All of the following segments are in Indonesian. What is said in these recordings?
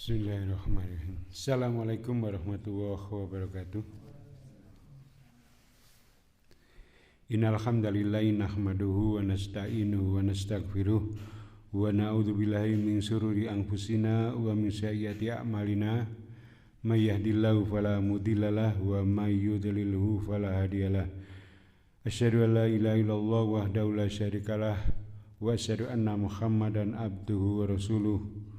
Bismillahirrahmanirrahim. Assalamualaikum warahmatullahi wabarakatuh. Innal hamdalillahi nahmaduhu wa nasta'inuhu wa nastaghfiruh wa na'udzu billahi min syururi anfusina wa min sayyiati a'malina may yahdihillahu fala mudhillalah wa may yudlilhu fala hadiyalah. Asyhadu an la ilaha illallah wahdahu la syarikalah wa asyhadu anna Muhammadan abduhu wa rasuluh.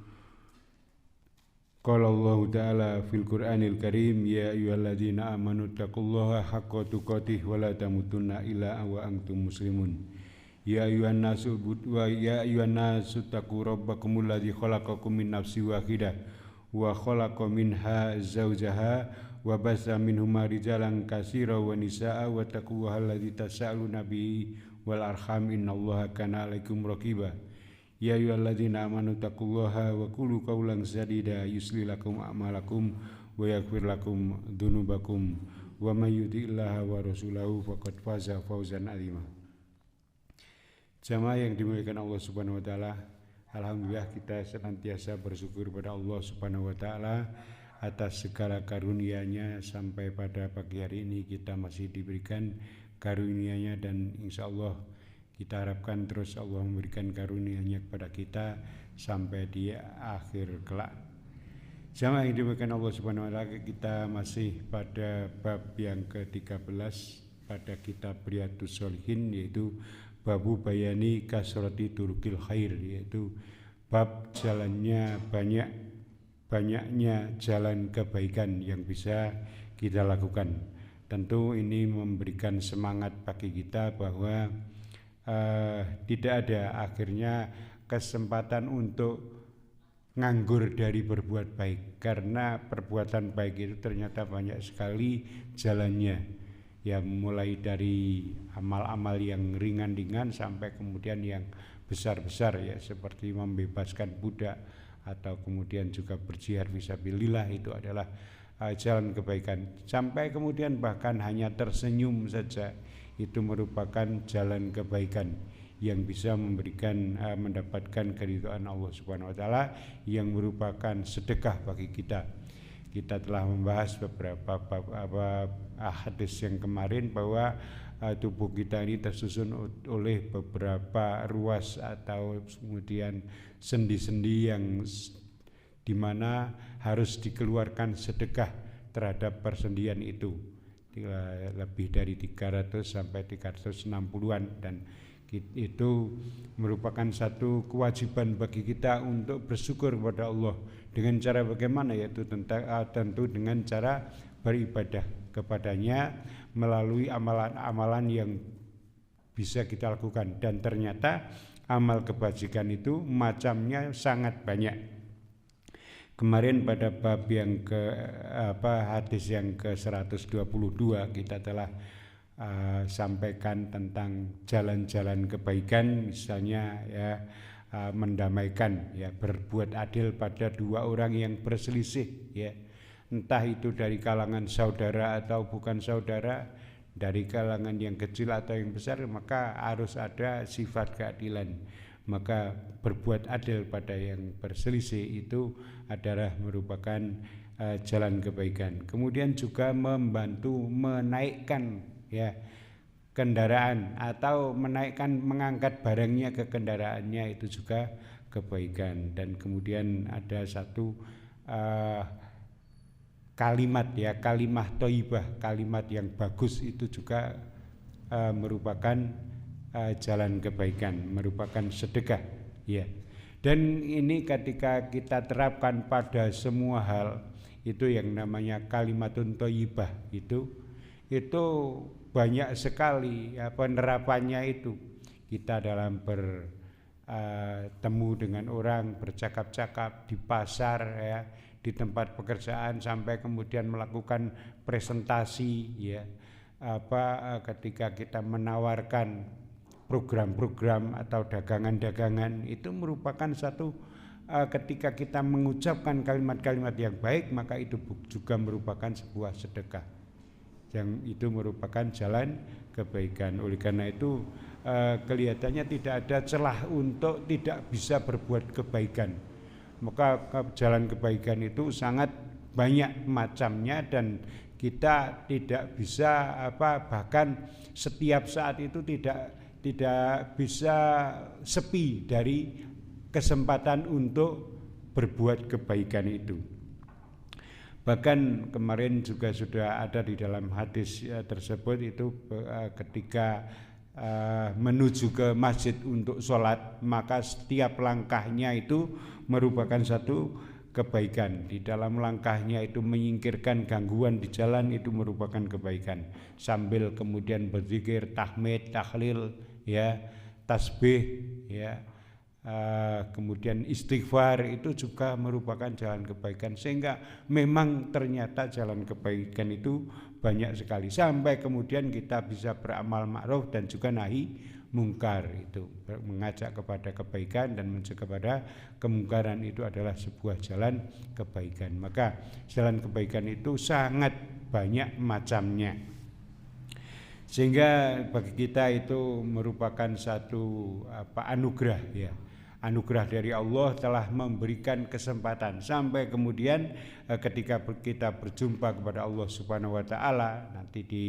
Qala Allah Ta'ala fil Qur'anil Karim, ya ayyuhalladzina amanu taqullaha haqqa tuqatih wa la tamutunna illa wa antum muslimun. Ya ayyuhan nasu taqu rabbakumul ladzi khalaqakum min nafsin wahidah wa khalaqa minha zawjaha wa bassa minhuma rijalan katsiran wa nisaa'a wa taqullaha alladzi tasaaluna bihi wal arham innallaha kana 'alaikum raqiba. Ya ayyuhalladzina amanu taqullaha wa qulu qawlan sadida yuslih lakum a'malakum wa yaghfir lakum dzunubakum wa may yuti'illaha wa rasulahu faqad faza fawzan 'azima. Jamaah yang dimuliakan Allah Subhanahu wa taala, alhamdulillah kita senantiasa bersyukur pada Allah Subhanahu wa taala atas segala karunia-Nya sampai pada pagi hari ini kita masih diberikan karunia-Nya dan insyaallah kita harapkan terus Allah memberikan karunia-Nya kepada kita sampai di akhir kelak. Jamaah yang dimuliakan Allah Subhanahu wa taala, kita masih pada bab yang ke-13 pada kitab Riyadhus Shalihin, yaitu babu bayani kasrati turukil khair, yaitu bab jalannya banyaknya jalan kebaikan yang bisa kita lakukan. Tentu ini memberikan semangat bagi kita bahwa tidak ada akhirnya kesempatan untuk nganggur dari berbuat baik, karena perbuatan baik itu ternyata banyak sekali jalannya, ya mulai dari amal-amal yang ringan-ringan sampai kemudian yang besar-besar, ya seperti membebaskan budak atau kemudian juga berjihad fisabilillah, itu adalah jalan kebaikan. Sampai kemudian bahkan hanya tersenyum saja itu merupakan jalan kebaikan yang bisa memberikan mendapatkan keridhaan Allah Subhanahu wa taala, yang merupakan sedekah bagi kita. Kita telah membahas beberapa hadis yang kemarin bahwa tubuh kita ini tersusun oleh beberapa ruas atau kemudian sendi-sendi yang dimana harus dikeluarkan sedekah terhadap persendian itu, lebih dari 300 sampai 360-an, dan itu merupakan satu kewajiban bagi kita untuk bersyukur kepada Allah. Dengan cara bagaimana? Yaitu tentu dengan cara beribadah kepadanya melalui amalan-amalan yang bisa kita lakukan, dan ternyata amal kebajikan itu macamnya sangat banyak. Kemarin pada bab yang hadis yang ke-122 kita telah sampaikan tentang jalan-jalan kebaikan, misalnya ya mendamaikan, ya berbuat adil pada dua orang yang berselisih, ya entah itu dari kalangan saudara atau bukan saudara, dari kalangan yang kecil atau yang besar, maka harus ada sifat keadilan. Maka berbuat adil pada yang berselisih itu adalah merupakan jalan kebaikan. Kemudian juga membantu menaikkan, ya kendaraan atau mengangkat barangnya ke kendaraannya, itu juga kebaikan. Dan kemudian ada satu kalimat, ya kalimah thayyibah, kalimat yang bagus, itu juga merupakan jalan kebaikan, merupakan sedekah, ya. Dan ini ketika kita terapkan pada semua hal, itu yang namanya kalimatun thayyibah, itu banyak sekali penerapannya. Itu kita dalam bertemu dengan orang, bercakap-cakap di pasar, ya di tempat pekerjaan, sampai kemudian melakukan presentasi, ya ketika kita menawarkan program-program atau dagangan-dagangan, itu merupakan satu ketika kita mengucapkan kalimat-kalimat yang baik, maka itu juga merupakan sebuah sedekah, yang itu merupakan jalan kebaikan. Oleh karena itu kelihatannya tidak ada celah untuk tidak bisa berbuat kebaikan. Maka jalan kebaikan itu sangat banyak macamnya dan kita tidak bisa bahkan setiap saat itu tidak bisa sepi dari kesempatan untuk berbuat kebaikan itu. Bahkan kemarin juga sudah ada di dalam hadis tersebut itu ketika menuju ke masjid untuk sholat, maka setiap langkahnya itu merupakan satu kebaikan. Di dalam langkahnya itu menyingkirkan gangguan di jalan, itu merupakan kebaikan. Sambil kemudian berzikir, tahmid, tahlil, ya, tasbih, ya, kemudian istighfar, itu juga merupakan jalan kebaikan. Sehingga memang ternyata jalan kebaikan itu banyak sekali, sampai kemudian kita bisa beramal ma'ruf dan juga nahi mungkar, itu mengajak kepada kebaikan dan mencegah kepada kemungkaran, itu adalah sebuah jalan kebaikan. Maka jalan kebaikan itu sangat banyak macamnya, sehingga bagi kita itu merupakan satu anugerah, ya, anugerah dari Allah telah memberikan kesempatan sampai kemudian ketika kita berjumpa kepada Allah Subhanahu wa taala nanti di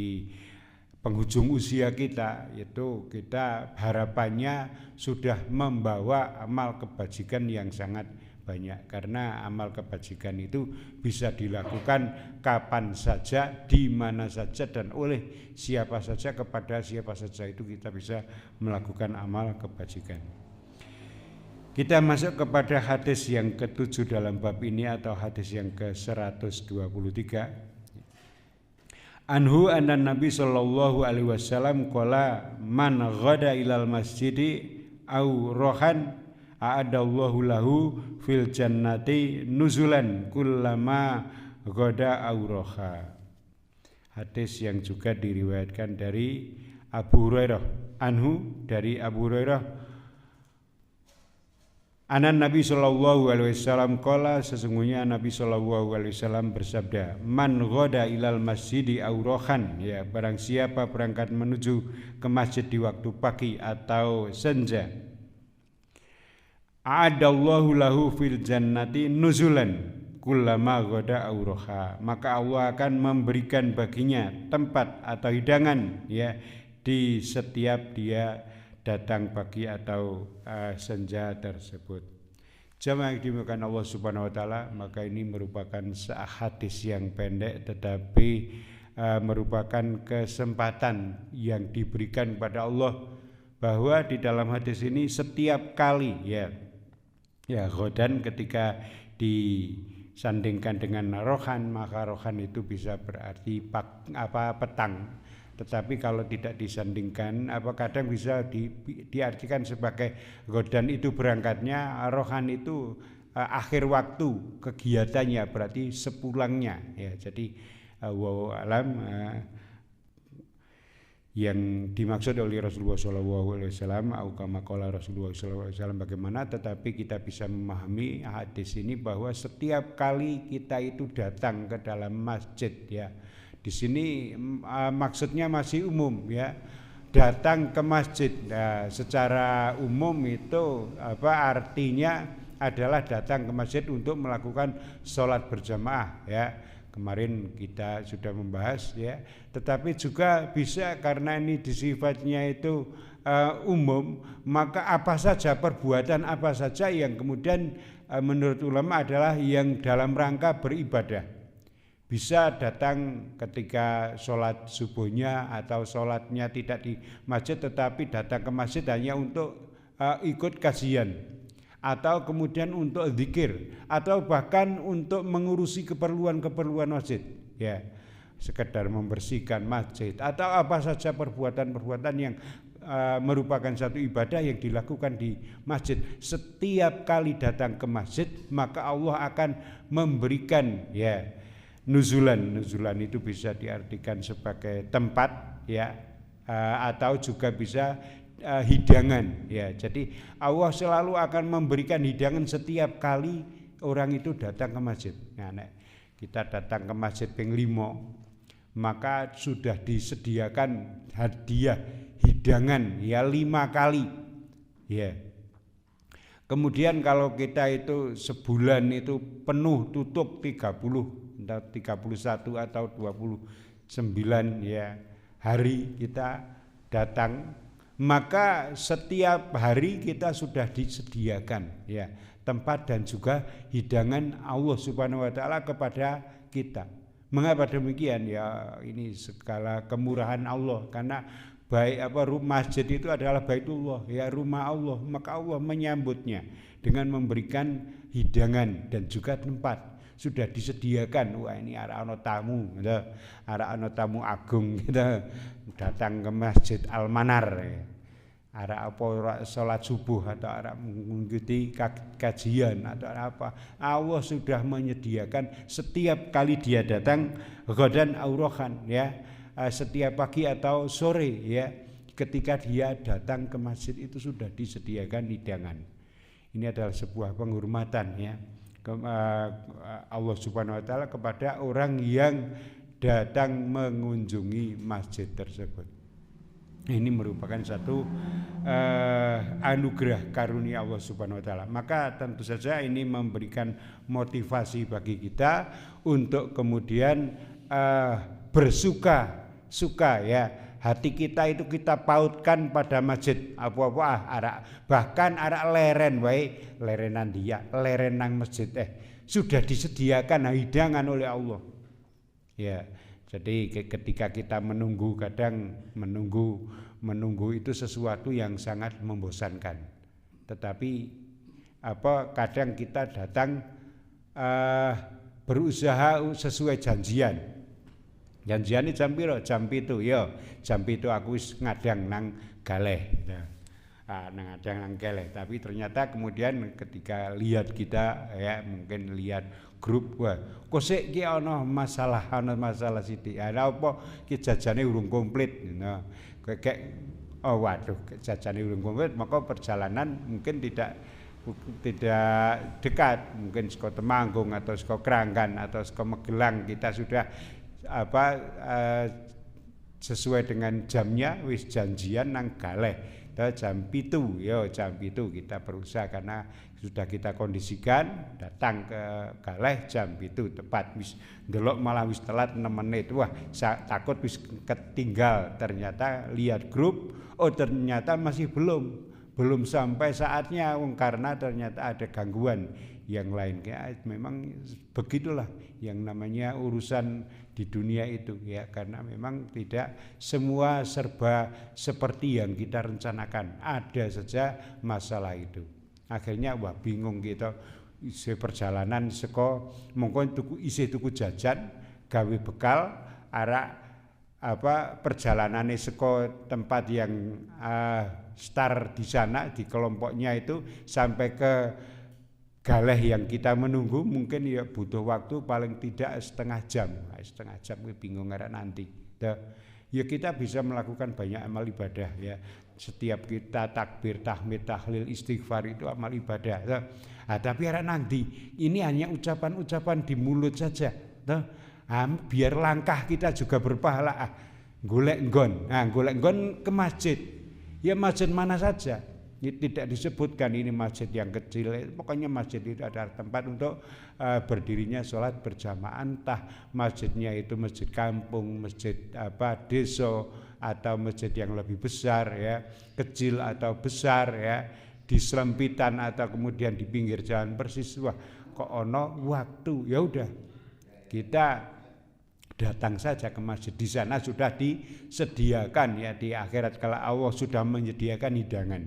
penghujung usia kita, itu kita harapannya sudah membawa amal kebajikan yang sangat banyak, karena amal kebajikan itu bisa dilakukan kapan saja, di mana saja, dan oleh siapa saja, kepada siapa saja itu kita bisa melakukan amal kebajikan. Kita masuk kepada hadis yang ke-7 dalam bab ini atau hadis yang ke-123. Anhu anna Nabi sallallahu alaihi wasallam qala man ghada ilal masjidi au rohan a'adallahu lahu fil jannati nuzulan kullama ghada au roha. Hadis yang juga diriwayatkan dari Abu Hurairah, anhu dari Abu Hurairah, anan Nabi sallallahu alaihi wasallam qala, sesungguhnya Nabi sallallahu alaihi wasallam bersabda, man ghada ilal masjidi aurohan, ya, barang siapa berangkat menuju ke masjid di waktu pagi atau senja, a'adallahu lahu fil jannati nuzulan kullama ghada auroha, maka Allah akan memberikan baginya tempat atau hidangan, ya, di setiap dia datang pagi atau senja tersebut. Jamaah yang dimuliakan Allah Subhanahu wa taala, maka ini merupakan hadis yang pendek tetapi merupakan kesempatan yang diberikan pada Allah, bahwa di dalam hadis ini setiap kali, ya, ghodan ketika disandingkan dengan rohan, maka rohan itu bisa berarti petang. Tetapi kalau tidak disandingkan, kadang bisa diartikan sebagai ghodan itu berangkatnya, rohan itu akhir waktu kegiatannya, berarti sepulangnya, ya. Jadi wallahu alam, yang dimaksud oleh Rasulullah SAW atau kama qala Rasulullah SAW bagaimana, tetapi kita bisa memahami hadis ini bahwa setiap kali kita itu datang ke dalam masjid, ya, di sini maksudnya masih umum, ya, datang ke masjid. Nah, secara umum itu artinya adalah datang ke masjid untuk melakukan sholat berjamaah, ya. Kemarin kita sudah membahas, ya. Tetapi juga bisa karena ini sifatnya itu umum, maka apa saja, perbuatan apa saja yang kemudian menurut ulama adalah yang dalam rangka beribadah. Bisa datang ketika sholat subuhnya atau sholatnya tidak di masjid, tetapi datang ke masjid hanya untuk ikut kajian, atau kemudian untuk zikir, atau bahkan untuk mengurusi keperluan-keperluan masjid, ya, sekedar membersihkan masjid, atau apa saja perbuatan-perbuatan yang merupakan satu ibadah yang dilakukan di masjid. Setiap kali datang ke masjid, maka Allah akan memberikan, ya, nuzulan itu bisa diartikan sebagai tempat, ya, atau juga bisa hidangan, ya. Jadi Allah selalu akan memberikan hidangan setiap kali orang itu datang ke masjid. Nah, kita datang ke masjid ping 5, maka sudah disediakan hadiah hidangan, ya, 5 kali, ya. Kemudian kalau kita itu sebulan itu penuh tutup 30, entah 31 atau 29 ya hari kita datang, maka setiap hari kita sudah disediakan ya tempat dan juga hidangan Allah Subhanahu wa taala kepada kita. Mengapa demikian? Ya ini segala kemurahan Allah, karena masjid itu adalah Baitullah, ya rumah Allah, maka Allah menyambutnya dengan memberikan hidangan dan juga tempat. Sudah disediakan, wah ini arek ana tamu, gitu. Arek ana tamu agung gitu. Datang ke Masjid Al-Manar. Ya. Arek apa salat subuh atau arek mengikuti kajian atau apa. Allah sudah menyediakan setiap kali dia datang ghadan aurohan ya. Setiap pagi atau sore ya, ketika dia datang ke masjid itu sudah disediakan hidangan. Ini adalah sebuah penghormatan ya Allah Subhanahu wa taala kepada orang yang datang mengunjungi masjid tersebut. Ini merupakan satu anugerah karunia Allah Subhanahu wa taala. Maka tentu saja ini memberikan motivasi bagi kita untuk kemudian bersuka ya, hati kita itu kita pautkan pada masjid bahkan arak leren wae, lerenan dia, leren nang masjid sudah disediakan hidangan oleh Allah. Ya, jadi ketika kita menunggu, kadang menunggu itu sesuatu yang sangat membosankan. Tetapi kadang kita datang berusaha sesuai janjian. Janjiane jam piro? Jam 7. Yo, jam 7 aku wis ngadang nang galeh. Ngadang nang galeh. Tapi ternyata kemudian ketika lihat kita ya, mungkin lihat grup, wah, kok sik ki ana masalah sithik. Ada apa ki jajane urung komplit, waduh, jajane urung komplit, maka perjalanan mungkin tidak dekat, mungkin saka Temanggung atau saka Kranggan atau saka Magelang kita sudah sesuai dengan jamnya wis janjian nang galeh jam 7 ya, jam 7 kita berusaha karena sudah kita kondisikan datang ke galeh jam 7 tepat, wis ndelok malah wis telat 6 menit, wah takut wis ketinggal, ternyata lihat grup ternyata masih belum sampai saatnya karena ternyata ada gangguan yang lain. Memang begitulah yang namanya urusan di dunia itu ya, karena memang tidak semua serba seperti yang kita rencanakan, ada saja masalah itu. Akhirnya wah bingung gitu, isi perjalanan seko mongko tuku jajan gawe bekal arek perjalanannya seko tempat yang start di sana di kelompoknya itu sampai ke galeh yang kita menunggu mungkin ya butuh waktu paling tidak setengah jam bingung arek nanti. Ya kita bisa melakukan banyak amal ibadah ya. Setiap kita takbir, tahmid, tahlil, istighfar itu amal ibadah. Tapi arek nanti ini hanya ucapan-ucapan di mulut saja. Biar langkah kita juga berpahala. Golek nggon ke masjid. Ya masjid mana saja. Tidak disebutkan ini masjid yang kecil, pokoknya masjid itu adalah tempat untuk berdirinya sholat berjamaah, entah masjidnya itu masjid kampung, masjid desa atau masjid yang lebih besar ya, kecil atau besar ya, di selempitan atau kemudian di pinggir jalan persis. Wah, kok ono waktu, ya udah kita datang saja ke masjid, di sana sudah disediakan ya, di akhirat kalau Allah sudah menyediakan hidangan.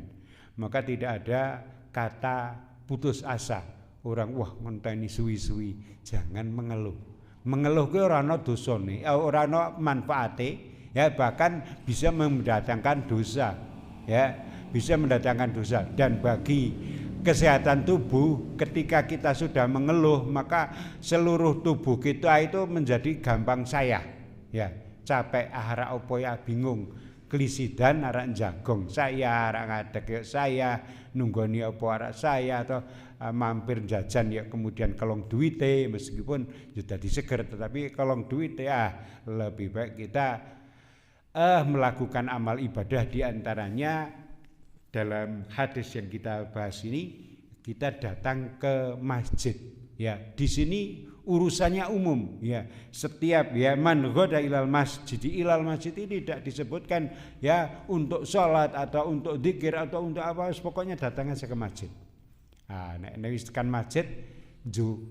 Maka tidak ada kata putus asa. Orang wah ngenteni suwi-suwi, jangan mengeluh. Mengeluh ke ora ana dosane, ora ana manfaate, ya bahkan bisa mendatangkan dosa. Ya, bisa mendatangkan dosa, dan bagi kesehatan tubuh ketika kita sudah mengeluh maka seluruh tubuh kita itu menjadi gampang sayah. Ya, capek arek opo ya bingung. Klisidan arek jagong saya, arek ngadeg saya, nunggoni apa arek saya atau mampir jajan ya kemudian kelong duite, meskipun sudah diseger tetapi kelong duite lebih baik kita melakukan amal ibadah, di antaranya dalam hadis yang kita bahas ini kita datang ke masjid. Ya, di sini urusannya umum. Ya, setiap ya man ghada ilal masjid ini tidak disebutkan ya untuk sholat atau untuk zikir atau untuk apa, pokoknya datang aja ke masjid. Nah, nek kan masjid,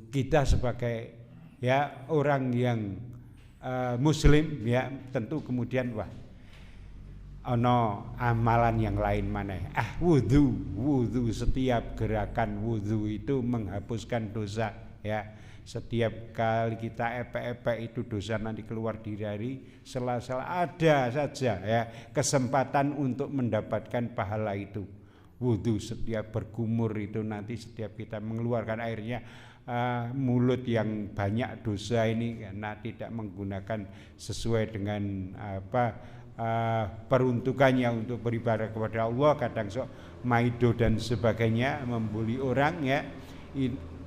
kita sebagai ya orang yang muslim ya tentu kemudian wah ono amalan yang lain mana wudhu setiap gerakan wudhu itu menghapuskan dosa ya. Setiap kali kita epek-epek itu dosa nanti keluar dari sela-sela, ada saja ya kesempatan untuk mendapatkan pahala itu. Wudhu setiap berkumur itu nanti setiap kita mengeluarkan airnya, mulut yang banyak dosa ini karena tidak menggunakan sesuai dengan peruntukannya untuk beribadah kepada Allah, kadang sok maido dan sebagainya, membuli orang ya,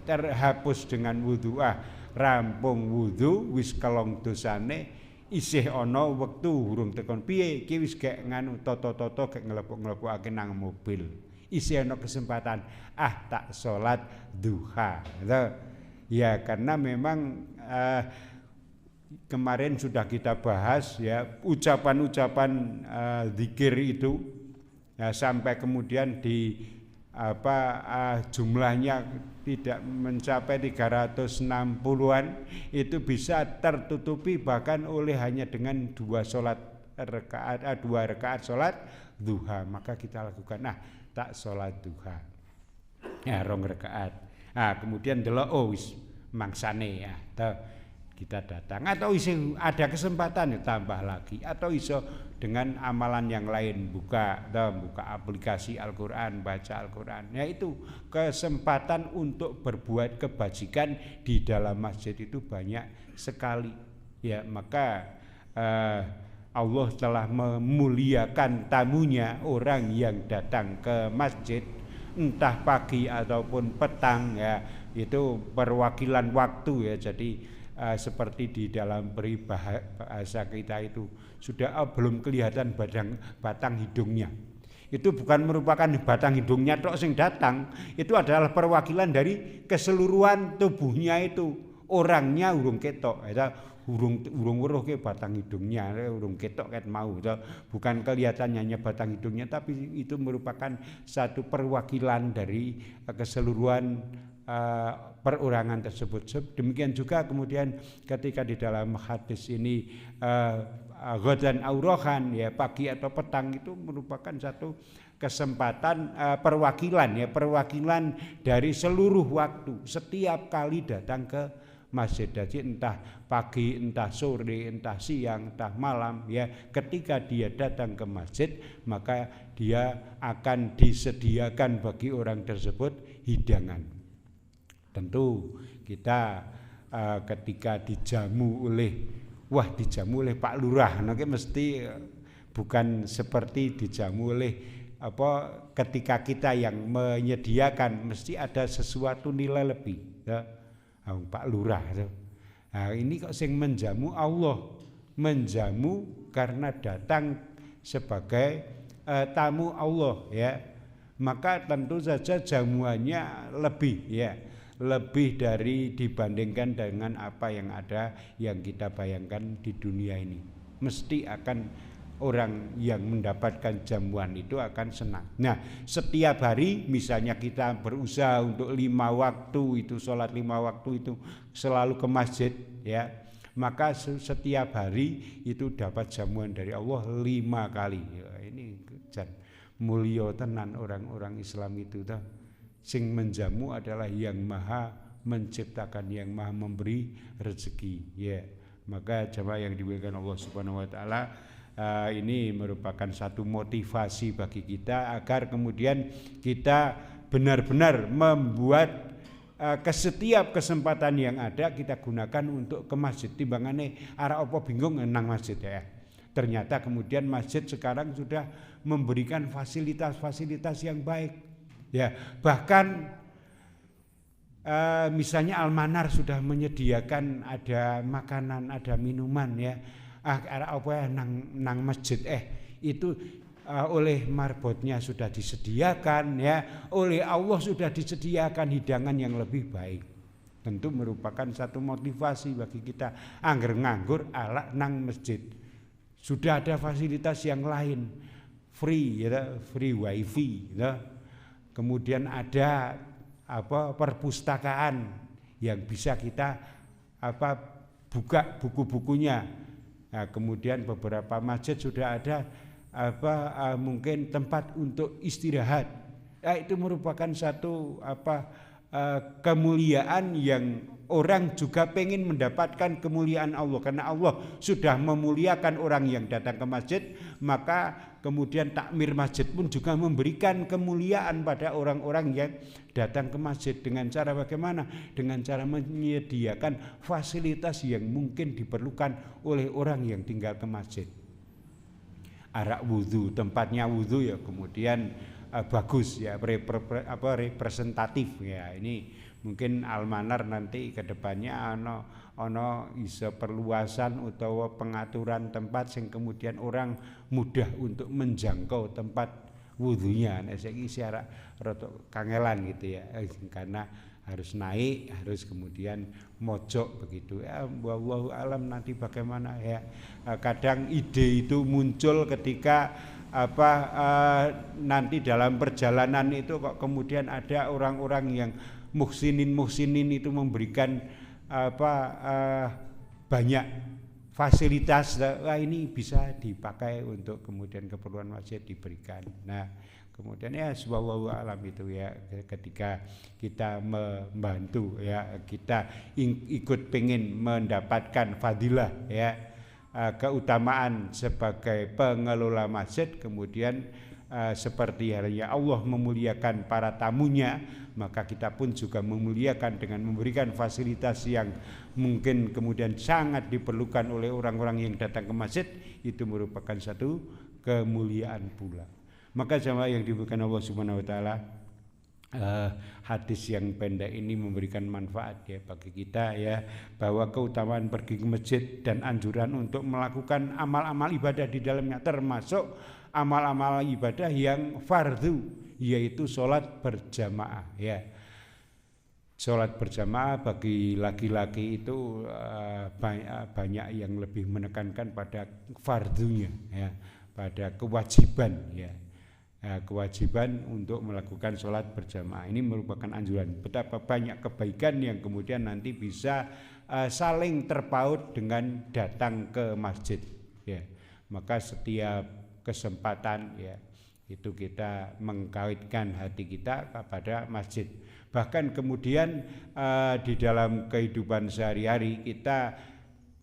terhapus dengan wudhu. Rampung wudhu wis kelong dosane, isih ana wektu urung tekon piye iki wis gek nganu toto-toto gek ngelepuk-ngelepukake nang mobil, isih ana kesempatan tak salat duha. Ya karena memang kemarin sudah kita bahas ya ucapan-ucapan zikir itu ya, sampai kemudian di jumlahnya tidak mencapai 360-an itu bisa tertutupi bahkan oleh hanya dengan 2 rakaat sholat duha. Maka kita lakukan tak sholat duha ya 2 rakaat. Kemudian delok wis mangsane ya kita datang, atau iso ada kesempatan ya tambah lagi, atau iso dengan amalan yang lain, buka aplikasi Al-Qur'an, baca Al-Qur'an. Ya itu kesempatan untuk berbuat kebajikan di dalam masjid itu banyak sekali. Ya maka Allah telah memuliakan tamunya, orang yang datang ke masjid entah pagi ataupun petang ya, itu perwakilan waktu ya. Jadi seperti di dalam peribahasa kita itu sudah belum kelihatan batang hidungnya. Itu bukan merupakan batang hidungnya tok sing datang, itu adalah perwakilan dari keseluruhan tubuhnya itu. Orangnya urung ketok, urung weruh ke batang hidungnya, urung ketok ket mau. Bukan kelihatannya hanya batang hidungnya, tapi itu merupakan satu perwakilan dari keseluruhan perorangan tersebut. Demikian juga kemudian ketika di dalam hadis ini ghadan aurohan ya, pagi atau petang, itu merupakan satu kesempatan perwakilan dari seluruh waktu setiap kali datang ke masjid. Jadi entah pagi, entah sore, entah siang, entah malam ya, ketika dia datang ke masjid maka dia akan disediakan bagi orang tersebut hidangan. Tentu kita ketika dijamu oleh Pak Lurah, nanti mesti bukan seperti dijamu oleh ketika kita yang menyediakan, mesti ada sesuatu nilai lebih ya. Pak Lurah. Nah, ini kok sing menjamu Allah, menjamu karena datang sebagai tamu Allah ya. Maka tentu saja jamuannya lebih dari dibandingkan dengan apa yang ada yang kita bayangkan di dunia ini. Mesti akan orang yang mendapatkan jamuan itu akan senang. Nah, setiap hari misalnya kita berusaha untuk 5 waktu itu, sholat 5 waktu itu selalu ke masjid ya, maka setiap hari itu dapat jamuan dari Allah 5 kali ya. Ini mulia tenan orang-orang Islam itu sing menjamu adalah yang maha menciptakan, yang maha memberi rezeki ya. Maka jamaah yang dimuliakan Allah Subhanahu wa taala, ini merupakan satu motivasi bagi kita agar kemudian kita benar-benar membuat setiap kesempatan yang ada kita gunakan untuk ke masjid. Timbangane arek apa bingung nang masjid ya. Ternyata kemudian masjid sekarang sudah memberikan fasilitas-fasilitas yang baik. Ya, bahkan misalnya Almanar sudah menyediakan ada makanan, ada minuman ya. Apa nang masjid itu oleh marbotnya sudah disediakan, ya, oleh Allah sudah disediakan hidangan yang lebih baik. Tentu merupakan satu motivasi bagi kita. Angger nganggur ala nang masjid. Sudah ada fasilitas yang lain, free, ya, free wifi, ya. Kemudian ada perpustakaan yang bisa kita buka buku-bukunya. Nah, kemudian beberapa masjid sudah ada mungkin tempat untuk istirahat. Itu merupakan satu kemuliaan yang orang juga pengen mendapatkan kemuliaan Allah, karena Allah sudah memuliakan orang yang datang ke masjid, maka kemudian takmir masjid pun juga memberikan kemuliaan pada orang-orang yang datang ke masjid. Dengan cara bagaimana? Dengan cara menyediakan fasilitas yang mungkin diperlukan oleh orang yang tinggal ke masjid. Arak wudhu, tempatnya wudhu, ya, kemudian bagus, ya, representatif, ya. Ini mungkin Almanar nanti ke depannya ono iso perluasan utawa pengaturan tempat sing kemudian orang mudah untuk menjangkau tempat wudhunya. Nah, saiki ora rada kangelan gitu, ya, karena harus naik, harus kemudian mojok begitu, ya. Wallahu alam nanti bagaimana, ya. Kadang ide itu muncul ketika nanti dalam perjalanan itu kok kemudian ada orang-orang yang muhsinin itu memberikan banyak fasilitas. Wah, ini bisa dipakai untuk kemudian keperluan masjid diberikan. Nah, kemudian ya subhanallah alam itu, ya, ketika kita membantu, ya, kita ikut pengen mendapatkan fadilah, ya, keutamaan sebagai pengelola masjid, kemudian seperti halnya Allah memuliakan para tamunya, maka kita pun juga memuliakan dengan memberikan fasilitas yang mungkin kemudian sangat diperlukan oleh orang-orang yang datang ke masjid. Itu merupakan satu kemuliaan pula. Maka jamaah yang dimuliakan Allah Subhanahu wa taala, hadis yang pendek ini memberikan manfaat, ya, bagi kita, ya, bahwa keutamaan pergi ke masjid dan anjuran untuk melakukan amal-amal ibadah di dalamnya, termasuk amal-amal ibadah yang fardu, yaitu sholat berjamaah, ya. Sholat berjamaah bagi laki-laki itu banyak yang lebih menekankan pada fardunya, ya, pada kewajiban, ya. Kewajiban untuk melakukan sholat berjamaah ini merupakan anjuran. Betapa banyak kebaikan yang kemudian nanti bisa saling terpaut dengan datang ke masjid, ya. Maka setiap kesempatan, ya, itu kita mengkaitkan hati kita kepada masjid. Bahkan kemudian di dalam kehidupan sehari-hari kita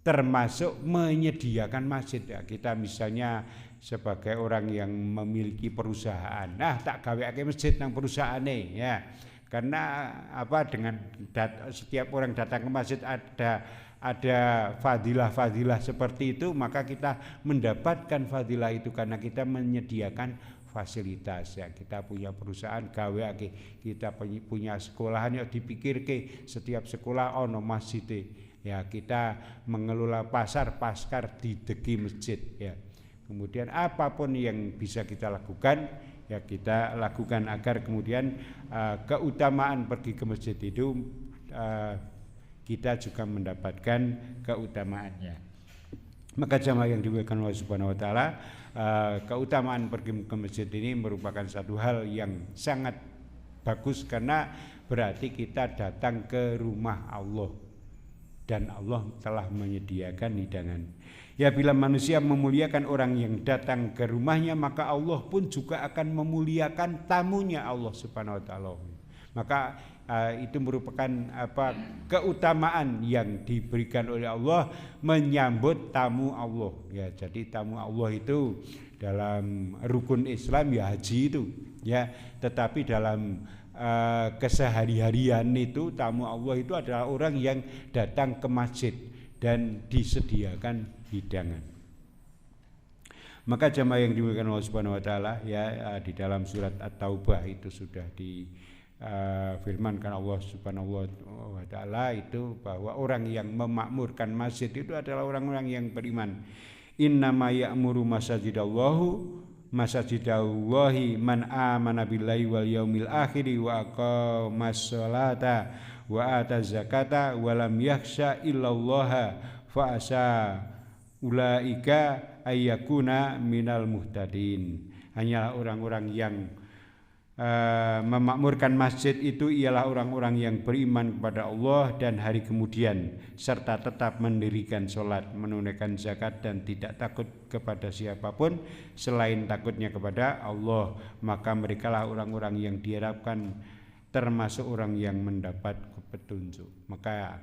termasuk menyediakan masjid, ya. Kita misalnya sebagai orang yang memiliki perusahaan, nah tak gaweake masjid nang perusahaane, ya, karena dengan setiap orang datang ke masjid ada fadilah-fadilah seperti itu, maka kita mendapatkan fadilah itu karena kita menyediakan fasilitas, ya. Kita punya perusahaan gaweake, kita punya sekolahan, ya, dipikirke setiap sekolah ono masjid, ya. Kita mengelola pasar dideki masjid, ya. Kemudian apapun yang bisa kita lakukan, ya, kita lakukan agar kemudian keutamaan pergi ke masjid itu kita juga mendapatkan keutamaannya. Maka jamaah yang dimuliakan Allah Subhanahu wa taala, keutamaan pergi ke masjid ini merupakan satu hal yang sangat bagus, karena berarti kita datang ke rumah Allah dan Allah telah menyediakan hidangan. Ya, bila manusia memuliakan orang yang datang ke rumahnya, maka Allah pun juga akan memuliakan tamunya Allah Subhanahu wa taala. Maka itu merupakan keutamaan yang diberikan oleh Allah menyambut tamu Allah, ya. Jadi tamu Allah itu dalam rukun Islam, ya, haji itu, ya. Tetapi dalam kesehari-harian itu tamu Allah itu adalah orang yang datang ke masjid dan disediakan hidangan. Maka jamaah yang dimuliakan Allah Subhanahu wa taala, ya, di dalam surat At-Taubah itu sudah difirmankan Allah Subhanahu wa taala itu bahwa orang yang memakmurkan masjid itu adalah orang-orang yang beriman. Innama ya'muru masajidallahu masajidallahi man amana billahi wal yaumil akhir wa aqamas sholata wa ataz zakata wa lam yakhsha illallaha fa asa ulaika ayyakuna minal muhtadin. Hanyalah orang-orang yang memakmurkan masjid itu ialah orang-orang yang beriman kepada Allah dan hari kemudian, serta tetap mendirikan sholat, menunaikan zakat, dan tidak takut kepada siapapun selain takutnya kepada Allah. Maka merekalah orang-orang yang diharapkan termasuk orang yang mendapat petunjuk. Maka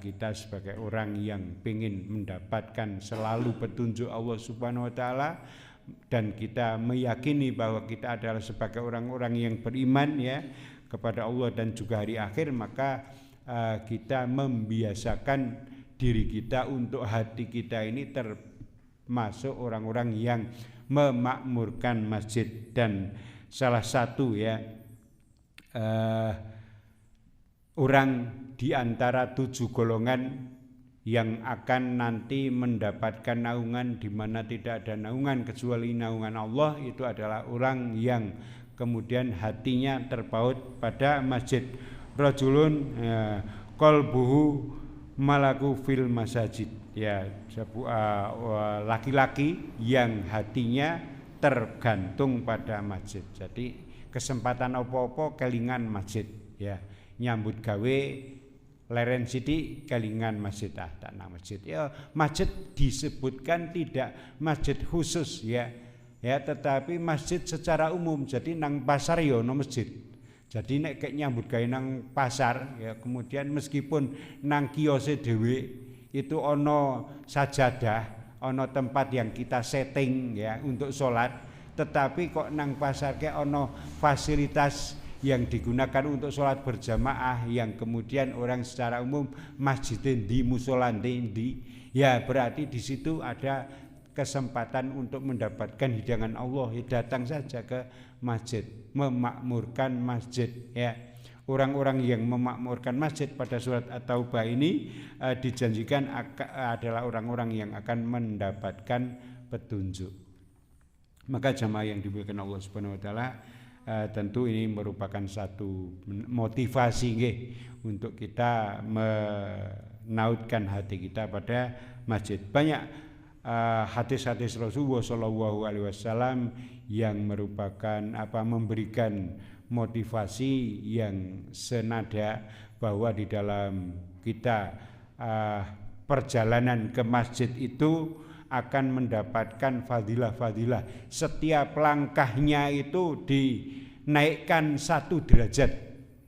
kita sebagai orang yang ingin mendapatkan selalu petunjuk Allah Subhanahu wa taala, dan kita meyakini bahwa kita adalah sebagai orang-orang yang beriman ya kepada Allah dan juga hari akhir, maka kita membiasakan diri kita untuk hati kita ini termasuk orang-orang yang memakmurkan masjid. Dan salah satu ya orang di antara 7 golongan yang akan nanti mendapatkan naungan di mana tidak ada naungan kecuali naungan Allah, itu adalah orang yang kemudian hatinya terpaut pada masjid. Rajulun qalbuhu malaku fil masajid, ya laki-laki yang hatinya tergantung pada masjid. Jadi kesempatan apa-apa kelingan masjid, ya nyambut gawe leren sithik kelingan masjid, tak nang masjid. Ya, masjid disebutkan tidak masjid khusus ya, tetapi masjid secara umum. Jadi nang pasar ya ono masjid. Jadi nek kayak nyambut gawe nang pasar ya, kemudian meskipun nang kiose dhewe itu ono sajadah, ono tempat yang kita setting ya untuk sholat, tetapi kok nang pasar kayak ono fasilitas yang digunakan untuk sholat berjamaah, yang kemudian orang secara umum masjidin di musolan di, ya berarti di situ ada kesempatan untuk mendapatkan hidangan Allah. Ya, datang saja ke masjid, memakmurkan masjid ya. Orang-orang yang memakmurkan masjid pada surat At-Taubah ini dijanjikan adalah orang-orang yang akan mendapatkan petunjuk. Maka jamaah yang dimuliakan Allah Subhanahu wa taala, tentu ini merupakan satu motivasi untuk kita menautkan hati kita pada masjid. Banyak hadis-hadis Rasulullah SAW yang merupakan memberikan motivasi yang senada bahwa di dalam kita perjalanan ke masjid itu akan mendapatkan fadilah-fadilah. Setiap langkahnya itu dinaikkan 1 derajat.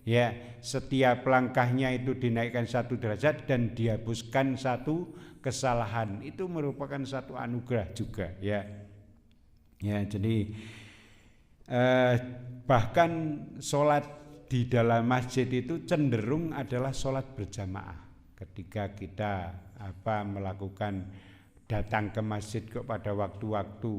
Ya, setiap langkahnya itu dinaikkan 1 derajat dan dihapuskan 1 kesalahan. Itu merupakan satu anugerah juga ya. Ya, jadi bahkan sholat di dalam masjid itu cenderung adalah sholat berjamaah. Ketika kita melakukan datang ke masjid pada waktu-waktu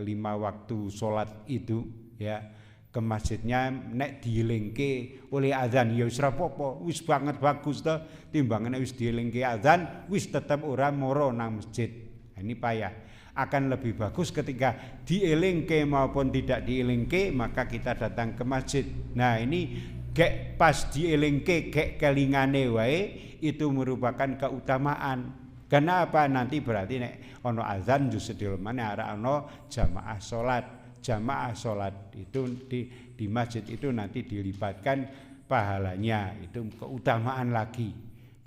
5 waktu sholat itu ya, ke masjidnya nek dielingke oleh azan ya wis rapopo, wis banget bagus toh, timbangane wis dielingke azan wis tetap ora moro nang masjid. Nah, ini payah. Akan lebih bagus ketika dielingke maupun tidak dielingke maka kita datang ke masjid. Nah, ini gek pas dielingke gek kelingane wae itu merupakan keutamaan. Karena apa? Nanti berarti nek ono azan justru dilmane arek ono jamaah salat. Jamaah salat itu di masjid itu nanti dilipatkan pahalanya, itu keutamaan lagi.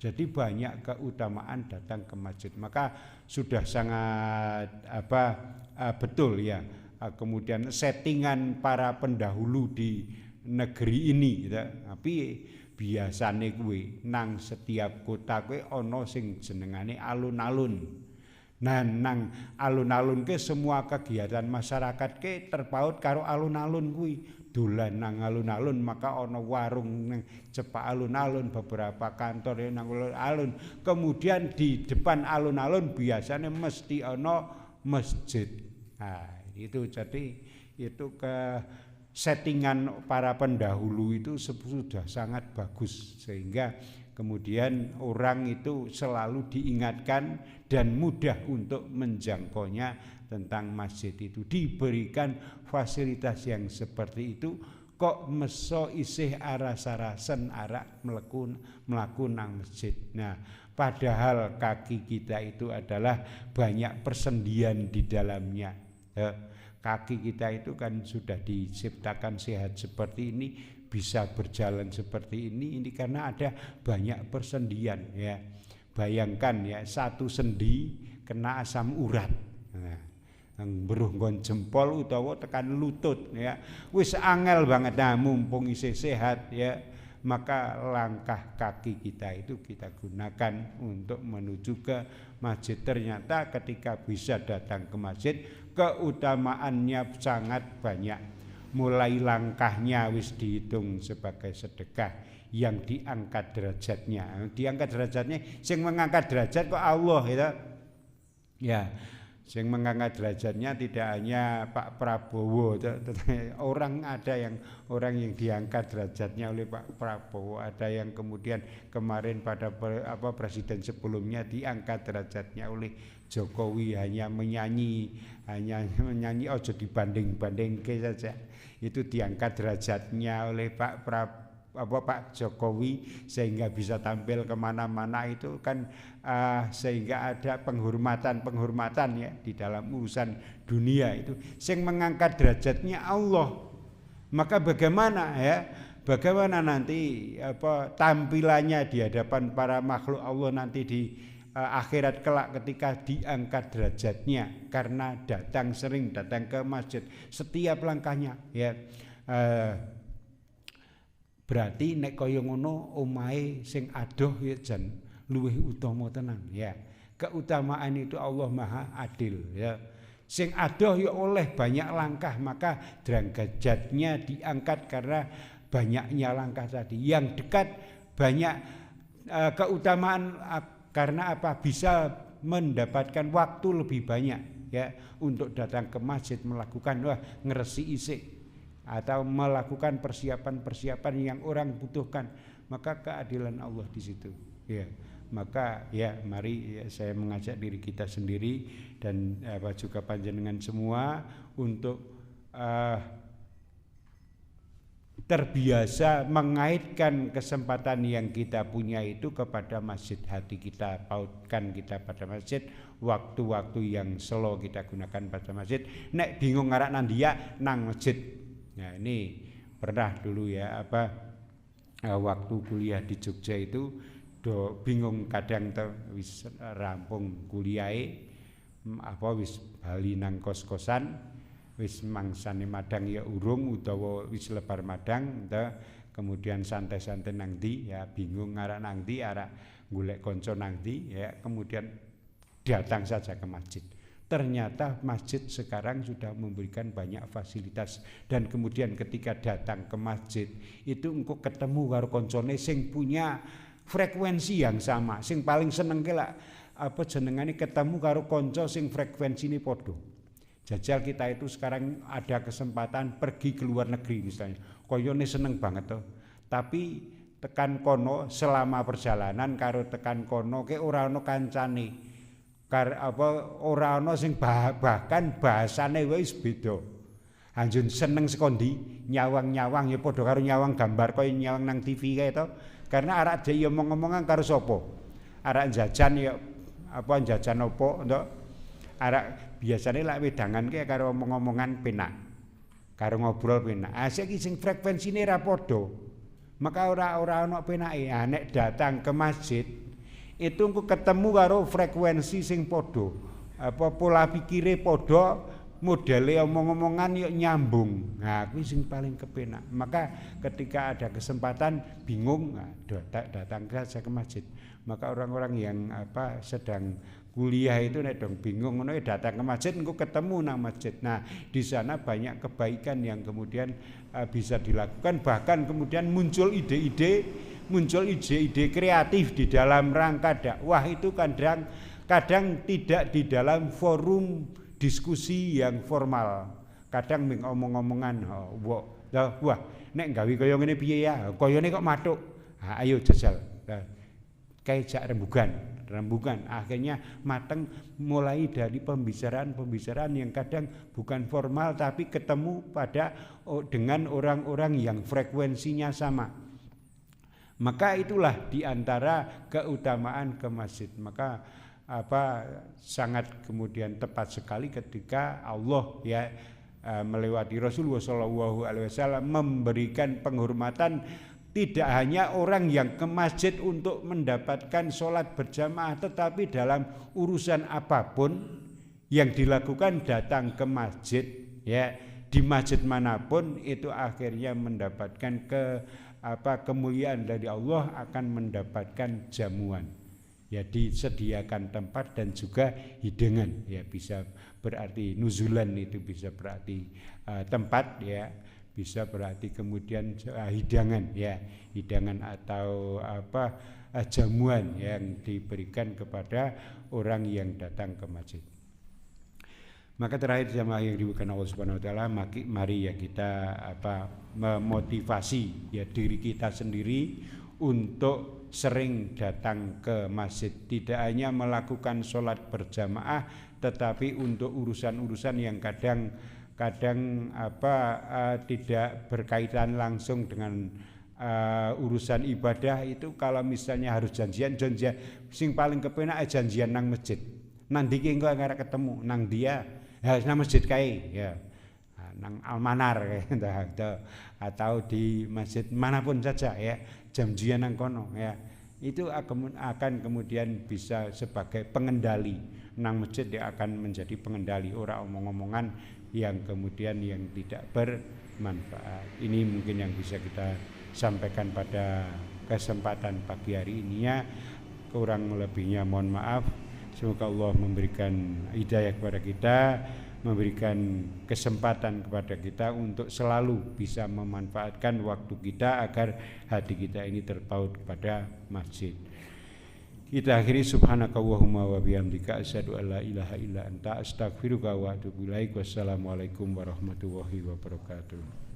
Jadi banyak keutamaan datang ke masjid. Maka sudah sangat betul ya. Kemudian settingan para pendahulu di negeri ini gitu. Tapi biasane kuwi nang setiap kota kuwi ana sing jenengane alun-alun. Nah, nang alun-alun ke semua kegiatan masyarakat ke terpaut karo alun-alun kuwi. Dolan nang alun-alun, maka ana warung nang cepak alun-alun, beberapa kantor nang alun-alun. Kemudian di depan alun-alun biasanya mesti ana masjid. Nah, itu jadi itu settingan para pendahulu itu sudah sangat bagus, sehingga kemudian orang itu selalu diingatkan dan mudah untuk menjangkaunya tentang masjid itu, diberikan fasilitas yang seperti itu, kok meso isih aras-arasen arak melaku nang masjid. Nah, padahal kaki kita itu adalah banyak persendian di dalamnya. Kaki kita itu kan sudah diciptakan sehat seperti ini, bisa berjalan seperti ini karena ada banyak persendian ya. Bayangkan ya, satu sendi kena asam urat. Nah, beruh nggon jempol utawa tekan lutut ya, wis angel banget. Nah, mumpung isih sehat ya, maka langkah kaki kita itu kita gunakan untuk menuju ke masjid. Ternyata ketika bisa datang ke masjid, keutamaannya sangat banyak. Mulai langkahnya wis dihitung sebagai sedekah, yang diangkat derajatnya. Diangkat derajatnya, sing mengangkat derajat kok Allah gitu. Ya, sing mengangkat derajatnya tidak hanya Pak Prabowo, orang yang diangkat derajatnya oleh Pak Prabowo, ada yang kemudian kemarin pada presiden sebelumnya diangkat derajatnya oleh Jokowi, hanya menyanyi ojo dibanding-bandingke saja. Itu diangkat derajatnya oleh Pak Jokowi sehingga bisa tampil kemana-mana itu kan, sehingga ada penghormatan ya di dalam urusan dunia itu. Sing mengangkat derajatnya Allah, maka bagaimana nanti tampilannya di hadapan para makhluk Allah nanti di akhirat kelak ketika diangkat derajatnya karena sering datang ke masjid setiap langkahnya ya. Berarti nek kaya ngono omahe sing adoh ya jan luwih utama tenan ya. Keutamaan itu Allah Maha Adil ya. Sing adoh ya oleh banyak langkah, maka derajatnya diangkat karena banyaknya langkah tadi. Yang dekat banyak keutamaan karena apa? Bisa mendapatkan waktu lebih banyak ya untuk datang ke masjid melakukan ngeresi isik atau melakukan persiapan-persiapan yang orang butuhkan, maka keadilan Allah di situ ya. Maka ya mari ya, saya mengajak diri kita sendiri dan juga panjenengan semua untuk terbiasa mengaitkan kesempatan yang kita punya itu kepada masjid. Hati kita pautkan kita pada masjid, waktu-waktu yang slow kita gunakan pada masjid. Nek bingung ngarak nandia nang masjid. Nah, ini pernah dulu ya waktu kuliah di Jogja itu bingung kadang wis rampung kuliahe wis bali nang kos-kosan, wis mangsane madang ya urung utawa wis lebar madang kemudian santai-santai nang ndi ya, bingung ngarak nang ndi, arek golek kanca nang ndi ya, kemudian datang saja ke masjid. Ternyata masjid sekarang sudah memberikan banyak fasilitas, dan kemudian ketika datang ke masjid itu engko ketemu karo koncone sing punya frekuensi yang sama, sing paling seneng ke lah jenengane ketemu karo kanca sing frekuensine padha. Jajal kita itu sekarang ada kesempatan pergi ke luar negeri misalnya, koyone seneng banget toh. Tapi tekan kono selama perjalanan karo tekan kono ke ora ono kancane. Ora ana sing bahkan bahasane wis beda. Anjun seneng sekondi nyawang-nyawang ya padha karo nyawang gambar kaya nyawang nang TV kae to. Karena arak dhewe ya omong-omongan karo sapa? Arak jajan ya jajan opo to? Arak biasane lak wedangan ki karo omong-omongan penak. Karo ngobrol penak. Saiki sing frekuensine ra padha. Maka ora ana penake. Nek datang ke masjid itu engko ketemu karo frekuensi sing padha, pola pikire padha, modele omong-omongan yuk nyambung. Nah, kuwi sing paling kepenak. Maka ketika ada kesempatan bingung, datang saja ke masjid. Maka orang-orang yang sedang kuliah itu nek dong bingung ngono datang ke masjid, engko ketemu nang masjid. Nah, di sana banyak kebaikan yang kemudian bisa dilakukan, bahkan kemudian muncul ide-ide kreatif di dalam rangka dakwah itu kadang tidak di dalam forum diskusi yang formal. Kadang omong-omongan, wah nek gawe kaya ngene piye ya? Kayane kok mathuk. Ayo jajal. Kayak jak rembugan. rembukan. Akhirnya mateng mulai dari pembicaraan yang kadang bukan formal tapi ketemu pada dengan orang-orang yang frekuensinya sama. Maka itulah diantara keutamaan ke masjid. Maka sangat kemudian tepat sekali ketika Allah melewati Rasulullah SAW memberikan penghormatan tidak hanya orang yang ke masjid untuk mendapatkan sholat berjamaah, tetapi dalam urusan apapun yang dilakukan datang ke masjid, di masjid manapun itu akhirnya mendapatkan kemuliaan dari Allah, akan mendapatkan jamuan. Disediakan tempat dan juga hidangan, bisa berarti nuzulan, itu bisa berarti tempat, bisa berarti kemudian hidangan, hidangan atau jamuan yang diberikan kepada orang yang datang ke masjid. Maka terakhir jamaah yang dimuliakan Allah Subhanahu wa taala, mari kita memotivasi diri kita sendiri untuk sering datang ke masjid, tidak hanya melakukan sholat berjamaah, tetapi untuk urusan-urusan yang kadang tidak berkaitan langsung dengan urusan ibadah itu. Kalau misalnya harus janjian sing paling kepenak janjian nang masjid. Nang ndi ki engko arek ketemu nang dia nang masjid kae nang Almanar atau di masjid manapun saja janjian nang kono itu akan kemudian bisa sebagai pengendali. Nang masjid dia akan menjadi pengendali, ora omong-omongan yang kemudian yang tidak bermanfaat. Ini mungkin yang bisa kita sampaikan pada kesempatan pagi hari ini kurang lebihnya mohon maaf. Semoga Allah memberikan hidayah kepada kita, memberikan kesempatan kepada kita untuk selalu bisa memanfaatkan waktu kita agar hati kita ini terpaut kepada masjid. Kita akhiri subhanakallahumma wa bihamdika asyhadu an la ilaha illa anta astaghfiruka wa atubu ilaik. Wassalamualaikum warahmatullahi wabarakatuh.